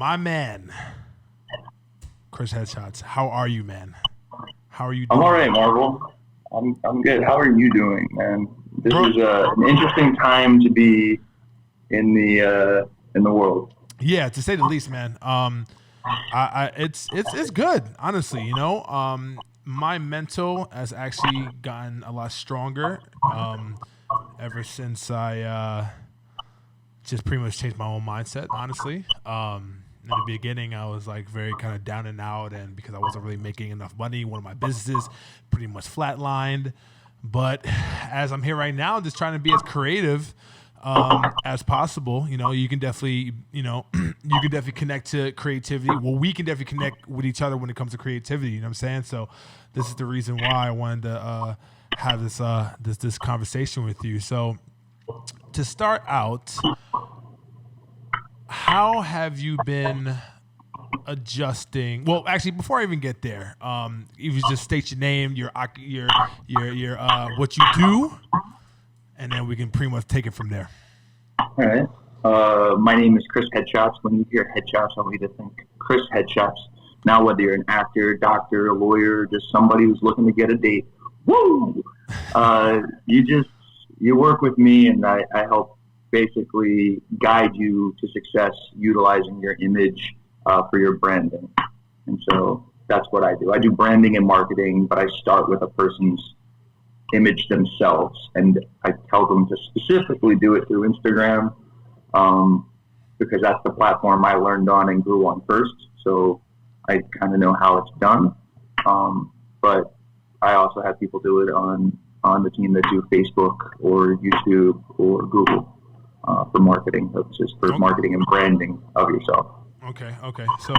My man, Chris Headshots. How are you, man? How are you I'm doing? all right, Marvel. I'm good. How are you doing, man? This is an interesting time to be in the world. Yeah, to say the least, man. It's good, honestly. You know, my mental has actually gotten a lot stronger ever since I just pretty much changed my own mindset. Honestly, in the beginning, I was like very kind of down and out, and because I wasn't really making enough money, one of my businesses pretty much flatlined. But as I'm here right now, just trying to be as creative as possible. You know, you can definitely, you can definitely connect to creativity. Well, we can definitely connect with each other when it comes to creativity. You know what I'm saying? So this is the reason why I wanted to have this conversation with you. So to start out, how have you been adjusting? Well, actually, before I even get there, if you just state your name, your what you do, and then we can pretty much take it from there. All right. My name is Chris Headshots. When you hear Headshots, I want you to think Chris Headshots. Now, whether you're an actor, doctor, a lawyer, just somebody who's looking to get a date, woo! You work with me, and I help basically guide you to success utilizing your image for your branding. And so that's what I do. I do branding and marketing, but I start with a person's image themselves, and I tell them to specifically do it through Instagram because that's the platform I learned on and grew on first. So I kind of know how it's done. But I also have people do it on the team that do Facebook or YouTube or Google for marketing purposes, for marketing and branding of yourself. Okay. So,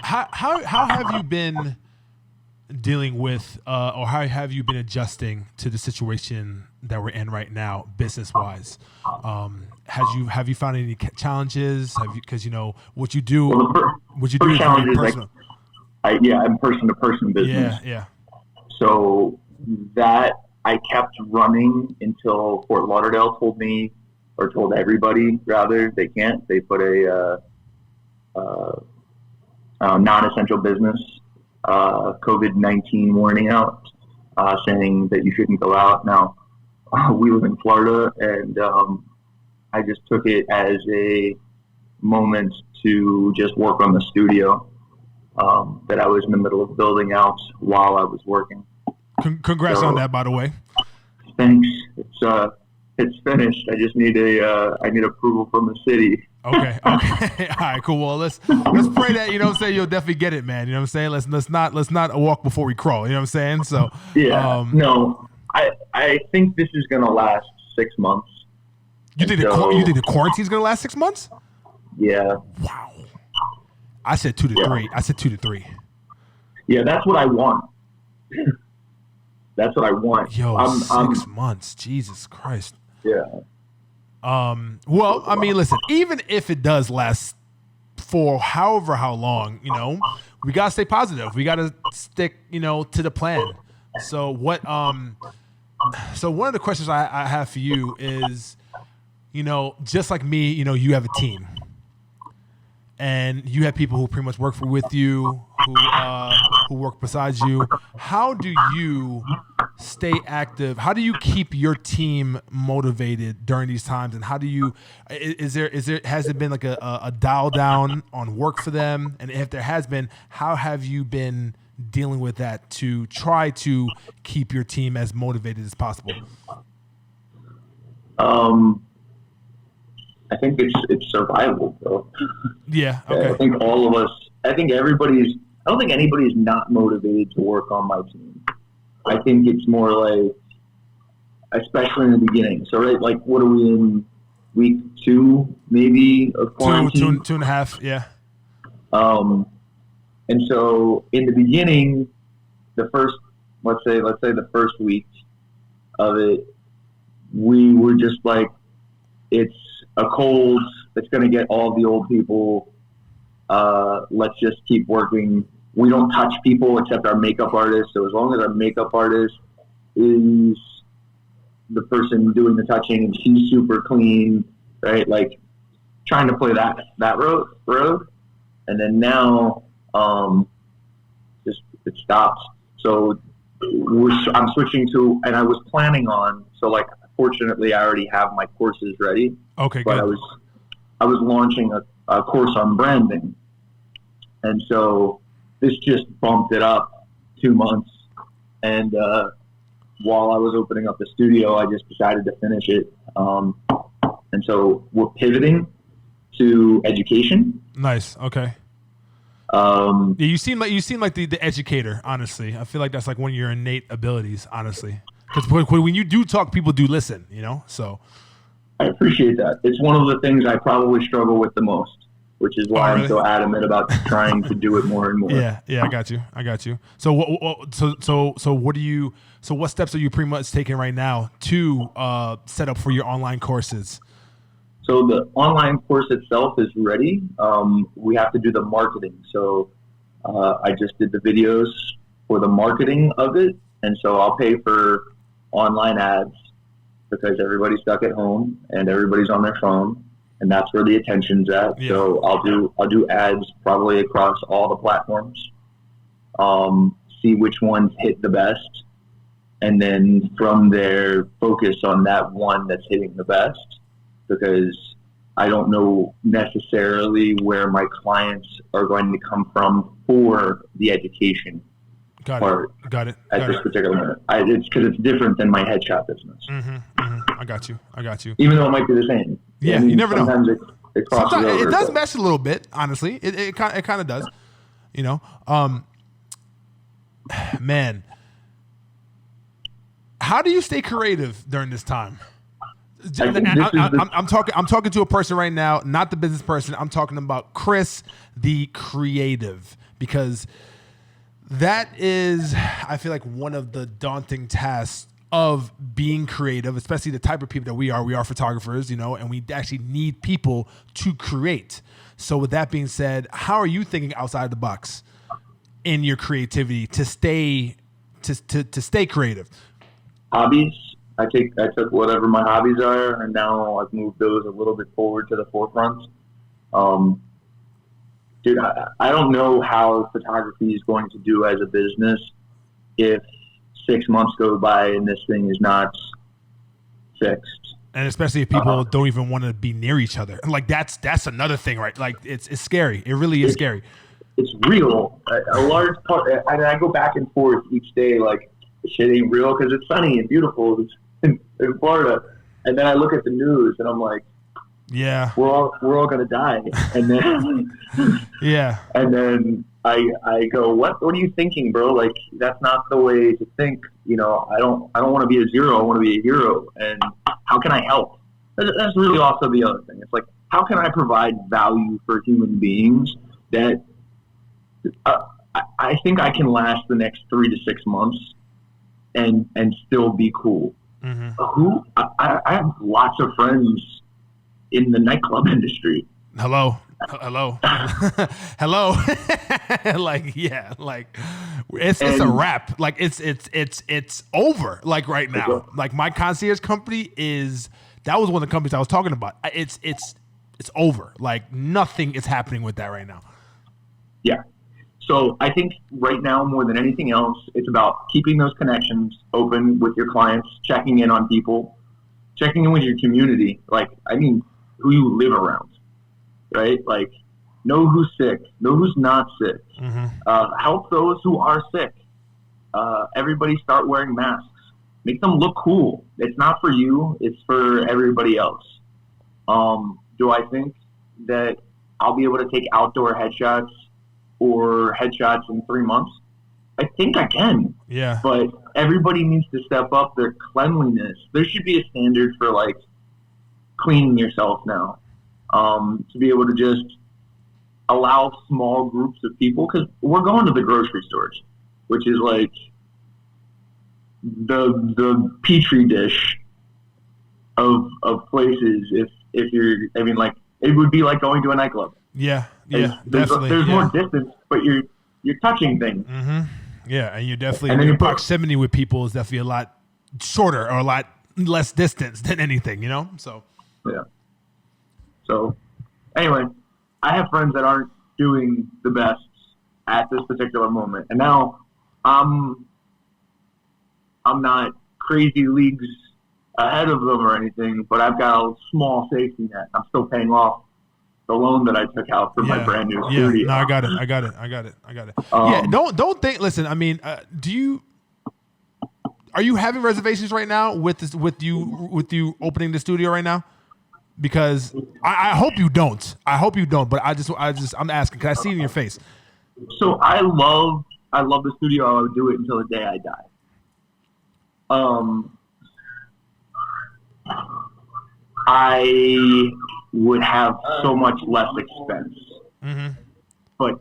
how have you been dealing with, or how have you been adjusting to the situation that we're in right now, business wise? Have you found any challenges? Because what you do, what you do is very personal. I'm person to person business. Yeah. So that I kept running until Fort Lauderdale told everybody rather they can't. They put a non-essential business COVID-19 warning out, saying that you shouldn't go out. Now, we live in Florida, and I just took it as a moment to just work on the studio that I was in the middle of building out while I was working. Congrats on that, by the way. Thanks. It's finished. I just need I need approval from the city. Okay. All right, cool. Well, let's pray that, you'll definitely get it, man. You know what I'm saying? Let's not walk before we crawl. You know what I'm saying? So yeah. No, I think this is gonna last 6 months. You think the quarantine's gonna last 6 months? Yeah. Wow. I said 2 to 3. I said 2 to 3. Yeah, that's what I want. That's what I want. Yo, 6 months. Jesus Christ. Yeah. Well, I mean, listen, even if it does last for however how long, we gotta stay positive. We gotta stick, to the plan. So so one of the questions I have for you is, just like me, you have a team. And you have people who pretty much work with you, who work besides you. How do you stay active? How do you keep your team motivated during these times? And how do you? Has it been like a dial down on work for them? And if there has been, how have you been dealing with that to try to keep your team as motivated as possible? I think it's survival, bro. Yeah. Okay. I think all of us. I think everybody's. I don't think anybody's not motivated to work on my team. I think it's more like, especially in the beginning. So right, like, what are we in week 2, maybe of quarantine? Two and a half. Yeah. And so in the beginning, the first, let's say the first week of it, we were just like, it's a cold that's going to get all the old people. Let's just keep working. We don't touch people except our makeup artist. So as long as our makeup artist is the person doing the touching and she's super clean, right? Like trying to play that road. and then now just it stopped. So I'm switching to, and I was planning on. So like, fortunately, I already have my courses ready. Okay, but good. I was launching a course on branding, and so this just bumped it up 2 months. And while I was opening up the studio, I just decided to finish it. And so we're pivoting to education. Nice. Okay. Yeah, you seem like the educator. Honestly, I feel like that's like one of your innate abilities. Honestly, because when you do talk, people do listen. You know, so I appreciate that. It's one of the things I probably struggle with the most, which is why really? I'm so adamant about trying to do it more and more. Yeah, I got you. So what steps are you pretty much taking right now to set up for your online courses? So the online course itself is ready. We have to do the marketing. So I just did the videos for the marketing of it, and so I'll pay for online ads because everybody's stuck at home and everybody's on their phone, and that's where the attention's at. Yeah. So I'll do ads probably across all the platforms. See which ones hit the best, and then from there focus on that one that's hitting the best. Because I don't know necessarily where my clients are going to come from for the education part. Got it. At this particular moment. It's because it's different than my headshot business. I got you. Even though it might be the same. Yeah, you never know. Sometimes it crosses over. It does mesh a little bit, honestly. It kind of does. You know, man, how do you stay creative during this time? I'm talking to a person right now, not the business person. I'm talking about Chris, the creative, because that is, I feel like, one of the daunting tasks of being creative, especially the type of people that we are. We are photographers, you know, and we actually need people to create. So with that being said, how are you thinking outside the box in your creativity to stay creative? Hobbies. I took whatever my hobbies are, and now I've moved those a little bit forward to the forefront. Dude, I don't know how photography is going to do as a business if 6 months go by and this thing is not fixed. And especially if people don't even want to be near each other. Like that's another thing, right? Like it's scary. It really is scary. It's real. A large part. I go back and forth each day, like, shit ain't real because it's sunny and beautiful in Florida, and then I look at the news and I'm like, yeah, we're all gonna die, and then yeah, and then I go, what are you thinking, bro? Like, that's not the way to think. You know, I don't want to be a zero. I want to be a hero. And how can I help? That's really also the other thing. It's like, how can I provide value for human beings that I think I can last the next 3 to 6 months and still be cool. Mm-hmm. I have lots of friends in the nightclub industry. Hello. Like, yeah, like it's a wrap. Like it's over. Like right now, like my concierge company that was one of the companies I was talking about. It's over. Like nothing is happening with that right now. Yeah. So I think right now, more than anything else, it's about keeping those connections open with your clients, checking in on people, checking in with your community. Like, I mean, who you live around, right? Like, know who's sick, know who's not sick. Mm-hmm. Help those who are sick. Everybody start wearing masks. Make them look cool. It's not for you. It's for everybody else. Do I think that I'll be able to take outdoor headshots or headshots in 3 months? I think I can. Yeah. But everybody needs to step up their cleanliness. There should be a standard for, like, cleaning yourself now. To be able to just allow small groups of people, because we're going to the grocery stores, which is like the petri dish of places. If you're, I mean, like, it would be like going to a nightclub. Yeah, definitely. There's more distance, but you're touching things. Mm-hmm. Yeah, and you're definitely your proximity with people is definitely a lot shorter or a lot less distance than anything, you know. So yeah. So anyway, I have friends that aren't doing the best at this particular moment. And now I'm not crazy leagues ahead of them or anything, but I've got a small safety net. I'm still paying off the loan that I took out for my brand new studio. No, I got it. Don't think. Listen, I mean, are you having reservations right now with you opening the studio right now? Because I hope you don't. But I'm asking. Can I see it in your face? So I love the studio. I would do it until the day I die. I would have so much less expense. Mm-hmm. But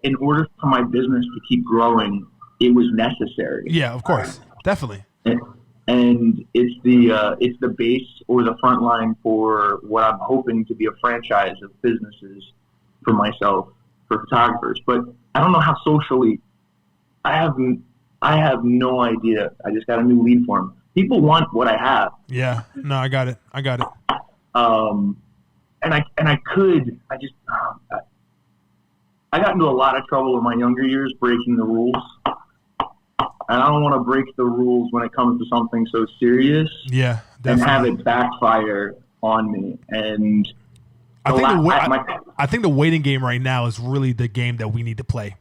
in order for my business to keep growing, it was necessary. Yeah, of course. Definitely. And it's the base or the front line for what I'm hoping to be a franchise of businesses for myself, for photographers. But I don't know how socially. I have no idea. I just got a new lead form. People want what I have. Yeah. No, I got it. I got into a lot of trouble in my younger years breaking the rules. And I don't want to break the rules when it comes to something so serious. Yeah, definitely. And have it backfire on me. And I think the waiting game right now is really the game that we need to play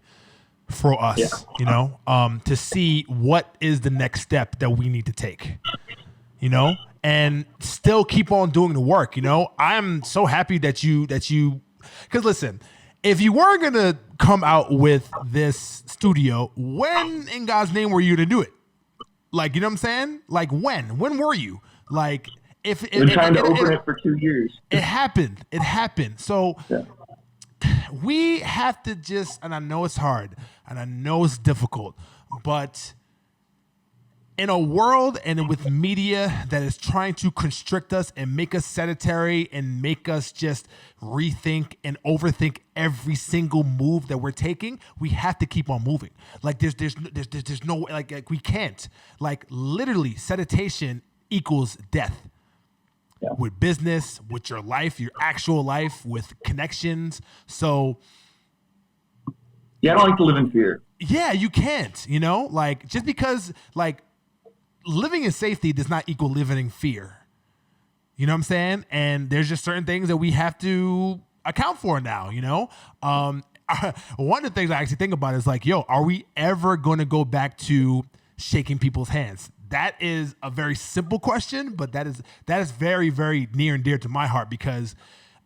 for us, to see what is the next step that we need to take, and still keep on doing the work. I'm so happy that you, because listen, if you weren't going to come out with this studio, when in God's name were you to do it? Like, you know what I'm saying? Like when were you? Like if we're trying to open it for 2 years. It happened. So we have to and I know it's hard and I know it's difficult, but in a world and with media that is trying to constrict us and make us sedentary and make us just rethink and overthink every single move that we're taking, we have to keep on moving. Like there's no way, like we can't. Like literally, sedimentation equals death. Yeah. With business, with your life, your actual life, with connections. So yeah, I don't like to live in fear. Yeah, you can't. Like just because like living in safety does not equal living in fear. You know what I'm saying? And there's just certain things that we have to account for now, One of the things I actually think about is like, are we ever going to go back to shaking people's hands? That is a very simple question, but that is very, very near and dear to my heart because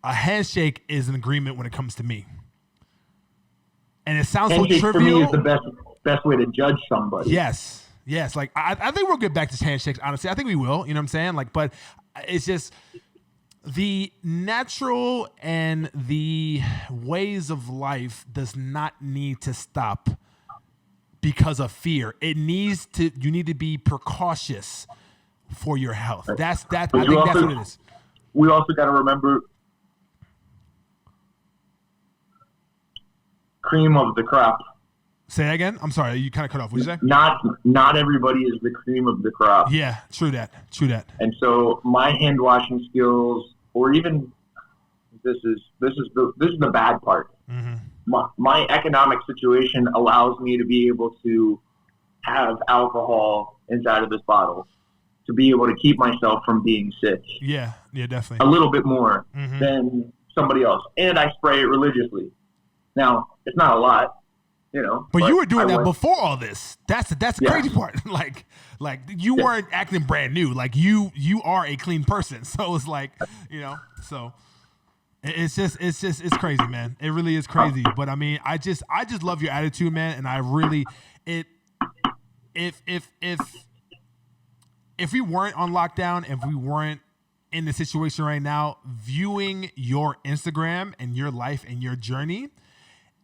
a handshake is an agreement when it comes to me. And it sounds so trivial. For me is the best way to judge somebody. Yes. Like I think we'll get back to handshakes. Honestly, I think we will. You know what I'm saying? Like, but it's just the natural and the ways of life does not need to stop because of fear. You need to be precautious for your health. I think that's what it is. We also got to remember cream of the crop. Say that again? I'm sorry, you kind of cut off. What did you say? Not everybody is the cream of the crop. Yeah, true that. And so my hand washing skills, or even this is the bad part. Mm-hmm. My economic situation allows me to be able to have alcohol inside of this bottle to be able to keep myself from being sick. Yeah, definitely. A little bit more than somebody else, and I spray it religiously. Now it's not a lot. But you were doing that before all this. That's the crazy part. like you weren't acting brand new. Like you are a clean person. So it's like, so it's just crazy, man. It really is crazy. But I mean, I just love your attitude, man. And I really, if we weren't on lockdown, if we weren't in the situation right now, viewing your Instagram and your life and your journey,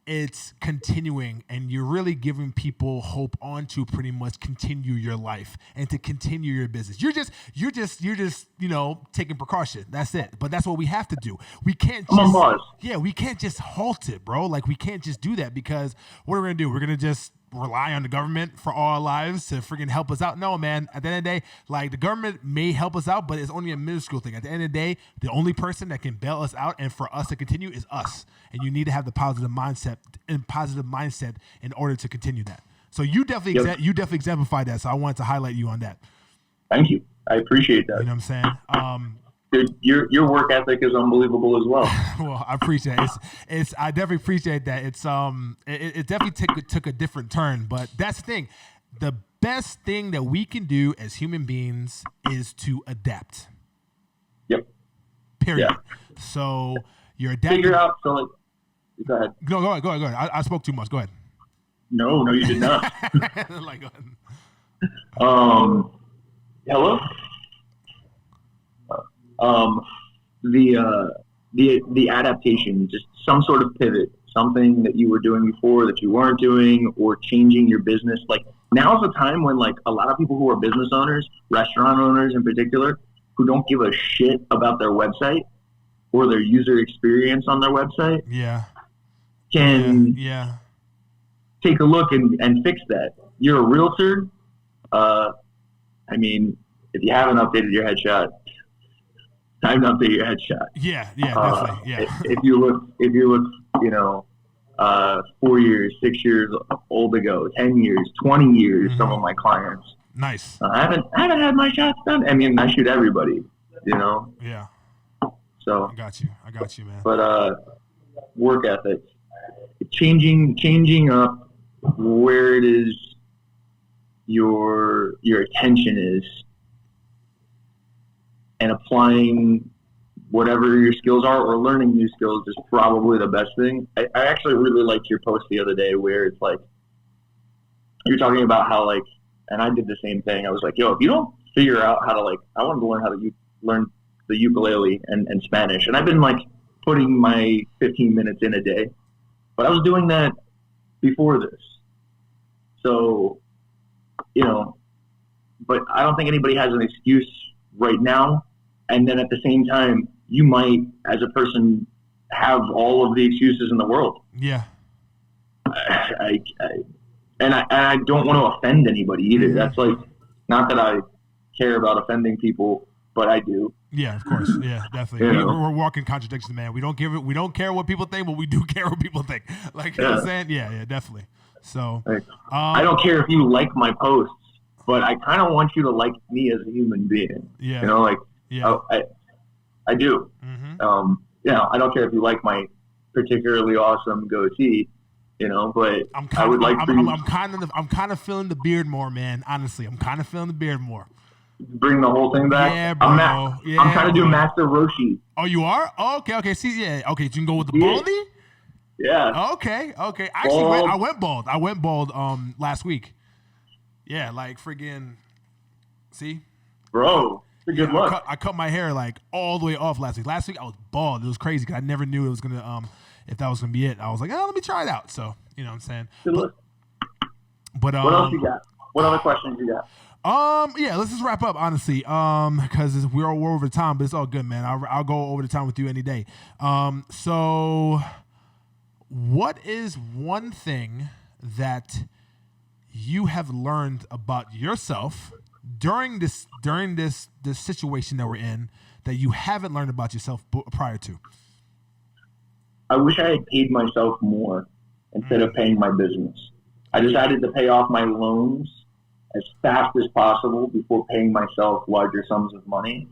it's continuing, and you're really giving people hope on to pretty much continue your life and to continue your business. You're just taking precaution. That's it. But that's what we have to do. We can't we can't just halt it, bro. Like we can't just do that because what are we gonna do? We're rely on the government for all our lives to freaking help us out. No, man. At the end of the day, like the government may help us out, but it's only a minuscule thing. At the end of the day, the only person that can bail us out and for us to continue is us. And you need to have the positive mindset in order to continue that. So you definitely exemplified that. So I wanted to highlight you on that. Thank you. I appreciate that. You know what I'm saying? Dude, your work ethic is unbelievable as well. Well, I appreciate it. I definitely appreciate that. It definitely took a different turn, but that's the thing. The best thing that we can do as human beings is to adapt. Yep. Period. Yeah. So you're adapting. Figure out. So like, go ahead. Go ahead. I spoke too much. Go ahead. No, you did not. Like, go ahead. Hello. The adaptation, just some sort of pivot, something that you were doing before that you weren't doing, or changing your business. Like now's the time when like a lot of people who are business owners, restaurant owners in particular, who don't give a shit about their website or their user experience on their website, can take a look and fix that. You're a realtor. I mean, if you haven't updated your headshot, time to update your headshot. Yeah, definitely. Yeah. If you look, 4 years, 6 years old ago, 10 years, 20 years, some of my clients. Nice. I haven't had my shots done. I mean, I shoot everybody, Yeah. So I got you, man. But work ethic, changing up where it is your attention is, and applying whatever your skills are or learning new skills is probably the best thing. I actually really liked your post the other day where it's like, you're talking about how like, and I did the same thing. I was like, yo, if you don't figure out how to like, I want to learn how to learn the ukulele and Spanish. And I've been like putting my 15 minutes in a day, but I was doing that before this. So, but I don't think anybody has an excuse right now. And then at the same time, you might, as a person, have all of the excuses in the world. Yeah. I don't want to offend anybody either. Mm-hmm. That's like, not that I care about offending people, but I do. Yeah, of course. Yeah, definitely. We're walking contradictions, man. We don't care what people think, but we do care what people think. Like, you know what I'm saying? Yeah, definitely. So, I don't care if you like my posts, but I kind of want you to like me as a human being. Yeah. I do. Mm-hmm. I don't care if you like my particularly awesome goatee, but I would like for you. I'm kind of feeling the beard more, man. Honestly, I'm kind of feeling the beard more. Bring the whole thing back. Yeah, bro. I'm trying to do Master Roshi. Oh, you are? Oh, okay. See, yeah. Okay, you can go with the baldy? Yeah. Okay. Actually, I went bald. I went bald last week. Yeah, like friggin'. See, bro, it's a good look. I cut my hair like all the way off last week. Last week I was bald. It was crazy because I never knew it was gonna if that was gonna be it. I was like, let me try it out. So you know what I'm saying. Good look. But what else you got? What other questions you got? Yeah, let's just wrap up honestly. Because we're over the time, but it's all good, man. I'll go over the time with you any day. So what is one thing that you have learned about yourself during this situation that we're in that you haven't learned about yourself prior to? I wish I had paid myself more instead of paying my business. I decided to pay off my loans as fast as possible before paying myself larger sums of money,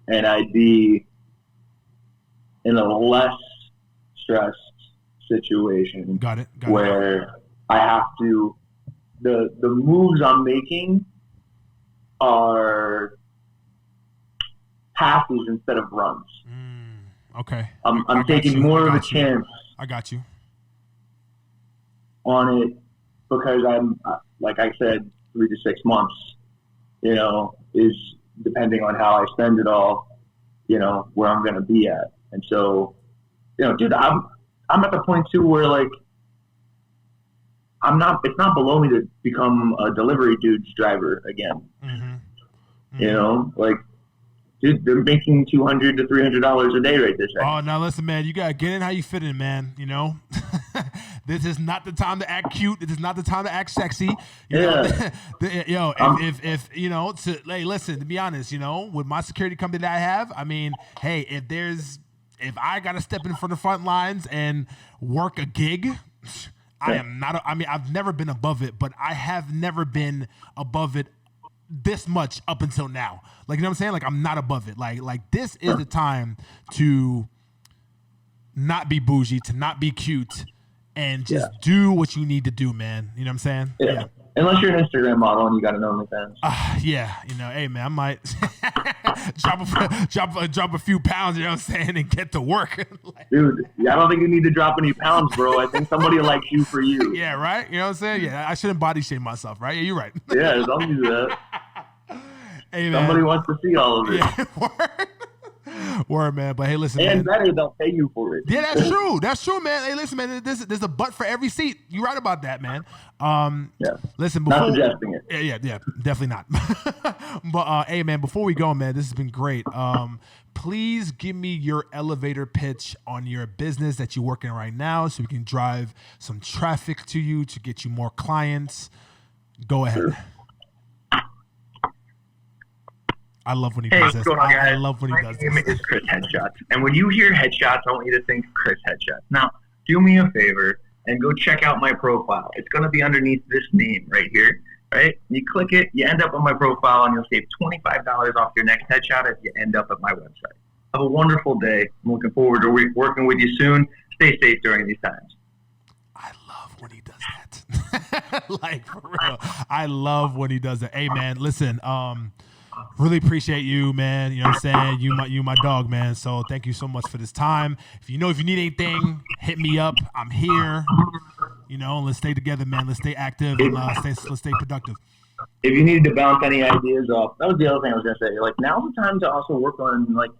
and I'd be in a less stressed situation. Got it. Where I have to. The moves I'm making are passes instead of runs. Okay. I'm taking more of a chance. I got you. On it because I'm, like I said, 3 to 6 months, is depending on how I spend it all, where I'm going to be at. And so, dude, I'm at the point too where like, it's not below me to become a delivery dude's driver again. Mm-hmm. Like, dude, they're making $200 to $300 a day right this second. Oh, now listen, man, you gotta get in how you fit in, man. This is not the time to act cute. This is not the time to act sexy. You know, if you know, hey, listen, to be honest, you know, with my security company that I have, I mean, hey, if I got to step in for the front lines and work a gig, I am not. I mean, I've never been above it, but I have never been above it this much up until now. Like, you know what I'm saying? Like, I'm not above it. Like this is the time to not be bougie, to not be cute, and just do what you need to do, man. You know what I'm saying? Yeah. Unless you're an Instagram model and you got an OnlyFans. Yeah. You know, hey, man, I might drop a few pounds, you know what I'm saying, and get to work. Like, dude, I don't think you need to drop any pounds, bro. I think somebody likes you for you. Yeah, right? You know what I'm saying? Yeah, I shouldn't body shame myself, right? Yeah, you're right. Yeah, don't do that. Hey, man. Somebody wants to see all of it. Yeah, word, man. But hey, listen, and man. better, they'll pay you for it. Yeah, that's true. That's true, man. Hey, listen, man. There's a butt for every seat. You're right about that, man. Yeah. Listen, not suggesting it. Yeah, definitely not. But hey, man, before we go, man, this has been great. Please give me your elevator pitch on your business that you're working right now, so we can drive some traffic to you to get you more clients. Go ahead. Sure. I love when he does this. I love when he does this. My name is Chris Headshots. And when you hear Headshots, I want you to think Chris Headshots. Now, do me a favor and go check out my profile. It's going to be underneath this name right here, right? You click it, you end up on my profile, and you'll save $25 off your next headshot if you end up at my website. Have a wonderful day. I'm looking forward to working with you soon. Stay safe during these times. I love when he does that. Like, for real. I love when he does that. Hey, man, listen, really appreciate you, man. You know what I'm saying? You my dog, man. So thank you so much for this time. If you need anything, hit me up. I'm here. You know, let's stay together, man. Let's stay active and let's stay productive. If you needed to bounce any ideas off, that was the other thing I was gonna say. Like, now's the time to also work on, like,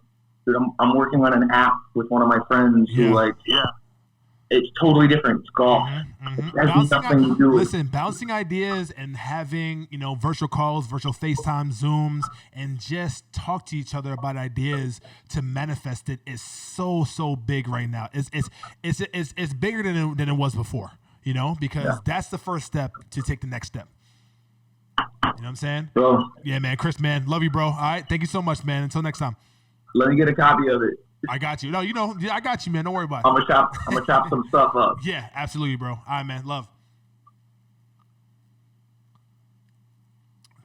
dude, I'm working on an app with one of my friends who it's totally different. It's golf. It has nothing to do with. Listen, bouncing ideas and having, you know, virtual calls, virtual FaceTime, Zooms, and just talk to each other about ideas to manifest it is so big right now. It's bigger than it was before, you know, because that's the first step to take the next step. You know what I'm saying? Bro. Yeah, man. Chris, man. Love you, bro. All right. Thank you so much, man. Until next time. Let me get a copy of it. I got you. No, you know, I got you, man. Don't worry about it. I'm gonna chop some stuff up. Yeah, absolutely, bro. All right, man. Love.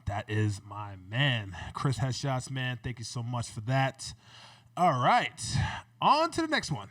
That is my man, Chris Headshots, man. Thank you so much for that. All right, on to the next one.